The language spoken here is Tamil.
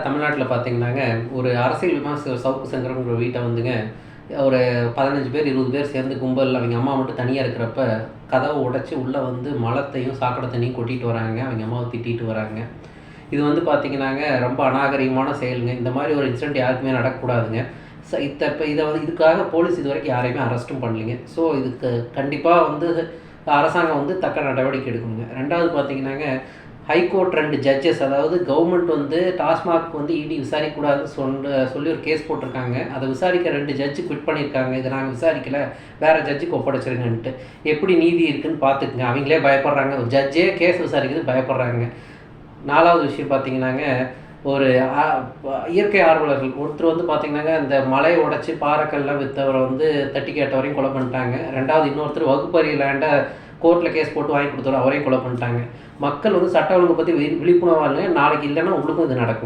தமிழ்நாட்டில் பார்த்தீங்கன்னாங்க, ஒரு அரசியல் விமர்சகர் சவுக்கு சங்கரங்கிற வீட்டை வந்துங்க, ஒரு 15 பேர் 20 பேர் சேர்ந்து கும்பல் அவங்க அம்மா மட்டும் தனியா இருக்கிறப்ப, கதவ உடைச்சு உள்ள வந்து மலத்தையும், சாக்கடை தண்ணியும் கொட்டிட்டு வராங்க. அவங்க அம்மாவ திட்டிட்டு வராங்க. இது வந்து பார்த்தீங்கன்னாங்க, ரொம்ப அநாகரிகமான செயலுங்க. இந்த மாரி ஒரு இன்சிடென்ட் யாருக்குமே நடக்கக்கூடாதுங்க. இப்ப இத வந்து இதுக்காக போலீஸ் இதுவரைக்கும் யாரையுமே அரெஸ்ட்டும் பண்ணலைங்க. ஸோ இதுக்கு கண்டிப்பா வந்து அரசாங்கம் வந்து தக்க நடவடிக்கை எடுக்கணுங்க. 2வது பார்த்தீங்கன்னாங்க, ஹைகோர்ட் 2 ஜட்ஜஸ் அதாவது கவர்மெண்ட் வந்து டாஸ்மாக் வந்து இடி விசாரிக்கக்கூடாதுன்னு சொல்லி ஒரு கேஸ் போட்டிருக்காங்க. அதை விசாரிக்க 2 ஜட்ஜு குவிட் பண்ணியிருக்காங்க. இதை நாங்கள் விசாரிக்கல, வேற ஜட்ஜுக்கு ஒப்படைச்சிருங்கன்ட்டு. எப்படி நீதி இருக்குன்னு பார்த்துக்குங்க. அவங்களே பயப்படுறாங்க. ஒரு ஜட்ஜே கேஸ் விசாரிக்கிறது பயப்படுறாங்க. 4வது விஷயம் பார்த்தீங்கன்னாங்க, ஒரு இயற்கை ஆர்வலர்கள் ஒருத்தர் வந்து பார்த்தீங்கன்னாங்க, இந்த மலையை உடைச்சி பாறைக்கல்லாம் விற்றவரை வந்து தட்டி கேட்டவரையும் கொலை பண்ணிட்டாங்க. 2வது இன்னொருத்தர் வகுப்பறி லேண்டை கோர்ட்டில் கேஸ் போட்டு வாங்கி கொடுத்தவர் அவரையும் கொலை பண்ணிட்டாங்க. மக்கள் வந்து சட்ட ஒழுங்கு பற்றி விழிப்புணர்வாக இல்லைங்க. நாளைக்கு இல்லைன்னா உங்களுக்கும் இது நடக்கும்.